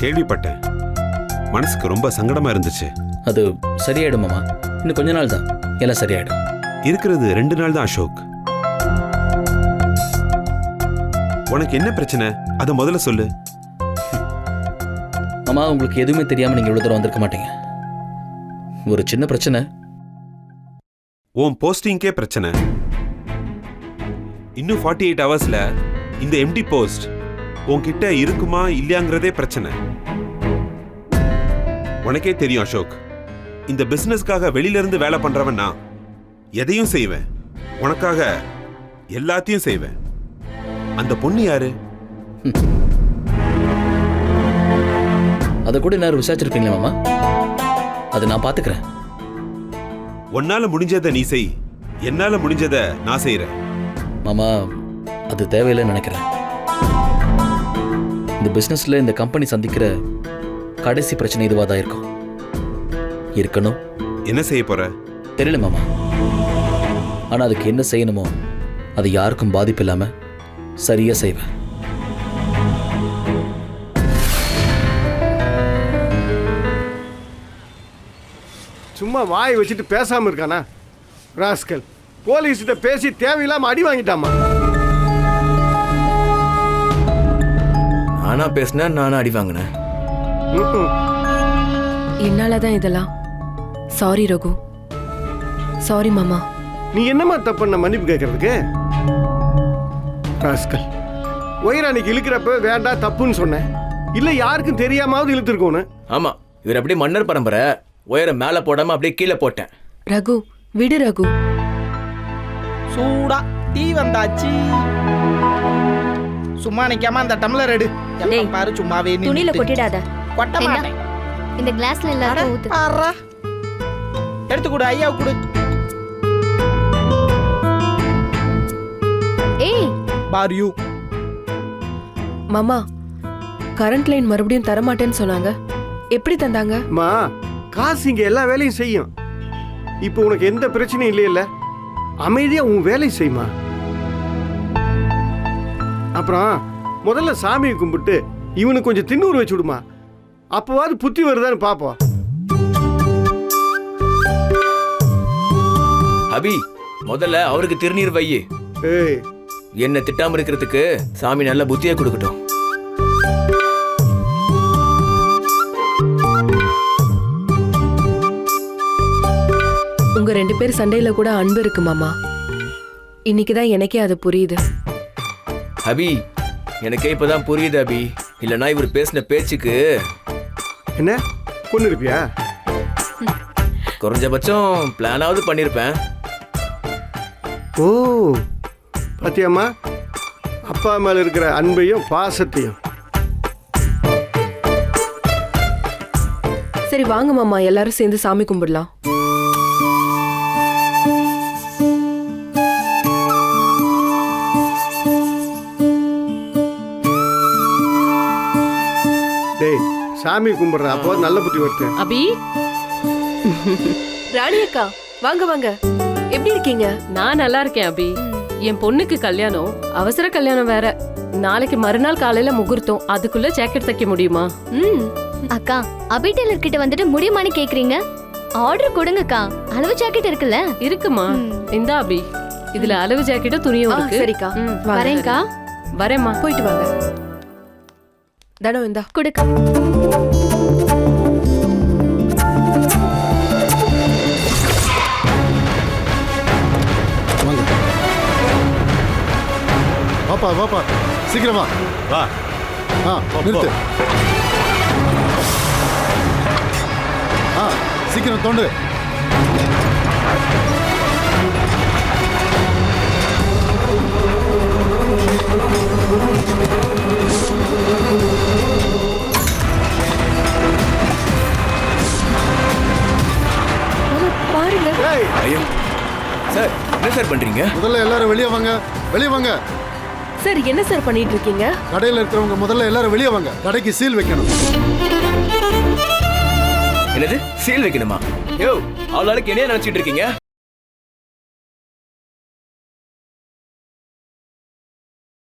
கேள்விப்பட்டேன். மனசுக்கு ரொம்ப சங்கடமா இருந்துச்சு. அது சரியாயிடும் மாமா, இன்னும் கொஞ்ச நாள் தான் எல்லாம் சரியாயிடும். இருக்கிறது 2 நாள் தான் அசோக். உனக்கு என்ன பிரச்சனை அதை முதல்ல சொல்லு. மாமா, உங்களுக்கு எதுவுமே தெரியாம நீங்க இவ்வளவு தூரம் வந்திருக்க மாட்டீங்க. ஒரு சின்ன பிரச்சனை. உன் போஸ்டிங்கே பிரச்சனை. இன்னும் 48 ஹவர்ஸ்ல இந்த எம்டி போஸ்ட் உன்கிட்ட இருக்குமா இல்லையாங்கிறதே பிரச்சனை. உனக்கே தெரியும் அசோக், இந்த பிசினஸ்க்காக வெளியில இருந்து வேலை பண்றவன் நான். எதையும் செய்வேன், உனக்காக எல்லாத்தையும் செய்வேன். அந்த பொண்ணு யாரு? அதை கூட நேரம் விசாரிச்சிருப்பீங்களா மாமா? அதை நான் பாத்துக்கிறேன். உன்னால முடிஞ்சதை நீ செய், என்னால முடிஞ்சதை நான் செய்யறேன். மாமா, அது தேவையில்லைன்னு நினைக்கிறேன். இந்த பிசினஸ்ல இந்த கம்பெனி சந்திக்கிற கடைசி பிரச்சனை இதுவாக தான் இருக்கும். இருக்கணும். என்ன செய்ய போற? தெரியல மாமா. ஆனா அதுக்கு என்ன செய்யணுமோ அது யாருக்கும் பாதிப்பு இல்லாம சரியா செய்வேன். சும்மா வாய் வச்சுட்டு பேசாம இருக்கானா ராஸ்கல்? போலீஸ்கிட்ட பேசி தேவையில்லாம அடி வாங்கிட்டாமா. நானா பேசினேன், நானா அடி வாங்கினேன். என்னாலதான் இதெல்லாம். சாரி ரகு. சாரி மாமா. நீ என்னமா தப்புன்ன மன்னிப்பு கேட்கறதுக்கு? ராஸ்கல், ஒயிர் அன்னைக்கு இழுக்கிறப்ப வேண்டாம் தப்புன்னு சொன்னேன். இல்ல யாருக்கும் தெரியாமாவது இழுத்துருக்கோன்னு. ஆமா, இவர் அப்படியே மன்னர் பரம்பரை. ஒயரை மேல போடாம அப்படியே கீழே போட்டேன். ரகு, விடு ரகு. சூடா டீ வந்தாச்சு. சும்மா நிக்காம அந்த டம்ளர் எடு. எல்லாம் பாரு சும்மாவே துணியில கொட்டிடாத. கொட்ட மாட்டேன். இந்த கிளாஸ்ல எல்லாரும் ஊத்து. பாறா, எடுத்து கொடு, ஐயா கொடு. ஏய் பார் யூ. மாமா, கரண்ட் லைன் மறுபடியும் தரமாட்டேன்னு சொன்னாங்க. எப்படி தந்தாங்க? மா, காசு இங்க எல்லா வேலையும் செய்யும். இப்போ உனக்கு எந்த பிரச்சனையும் இல்லையில, அமைதியா உன் வேலையை செய்யுமா. அப்புறம் முதல்ல சாமியை கும்பிட்டு இவனுக்கு கொஞ்சம் தின்னூறு வச்சு விடுமா. அப்பவாது புத்தி வருதான்னு பாப்போம். அபி, முதல்ல அவருக்கு திருநீர் வை. ஏய், என்ன திட்டாம இருக்கிறதுக்கு சாமி நல்ல புத்தியை கொடுக்கட்டும். உங்க 2 பேர் சண்டையில கூட அன்பு இருக்கு மாமா. இன்னைக்குதான் எனக்கே அது புரியுது. அபி, எனக்கே இப்பதான் புரியுது அபி. இல்லனா இவர் பேசின பேச்சுக்கு என்ன கொண்டு இருப்பியா? குறைஞ்சபட்சம் பிளானாவது பண்ணிருப்பேன். ஓ, பாத்தியாம்மா, அப்பா மேல இருக்கிற அன்பையும் பாசத்தையும். சரி வாங்க மாமா, எல்லாரும் சேர்ந்து சாமி கும்பிடலாம். டேய், சாமி கும்பிடுற அப்போ நல்ல புத்தி வருது. அபி, ராணி அக்கா, வாங்க வாங்க. எப்படி இருக்கீங்க? நான் நல்லா இருக்கேன் அபி. என் பொண்ணுக்கு கல்யாணம், அவசர கல்யாணம் வேற. நாளைக்கு மறுநாள் காலையில முகூர்த்தம். அதுக்குள்ள ஜாக்கெட் தைக்க முடியுமா? அக்கா, அபி டெய்லர் கிட்ட வந்துட்டு முடியுமான்னு கேக்குறீங்க? ஆர்டர் கொடுங்கக்கா. அளவு ஜாக்கெட் இருக்குல்ல? இருக்குமா? இந்தா அபி, இதுல அளவு ஜாக்கெட்டும் துணியும் இருக்கு. சரிக்கா, வரேன்க்கா. வரேம்மா. போயிட்டு வாங்க. தனம் இந்தா கொடுக்க. வாப்பா வாப்பா, சீக்கிரமா வா. நிறுத்து. சீக்கிரம் தோண்டு. பாருங்க. ஐயோ சார், என்ன சார் பண்றீங்க? முதல்ல எல்லாரும் வெளியே வாங்க, வெளியே வாங்க. சார், என்ன சார் பண்ணிட்டு இருக்கீங்க? கடையில் இருக்கிறவங்க முதல்ல எல்லாரும் வெளியே வாங்க. கடைக்கு சீல் வைக்கணும். என்னது, சீல் வைக்கணுமா? யோ, ஆளாளுக்கு என்ன நினைச்சிட்டு இருக்கீங்க?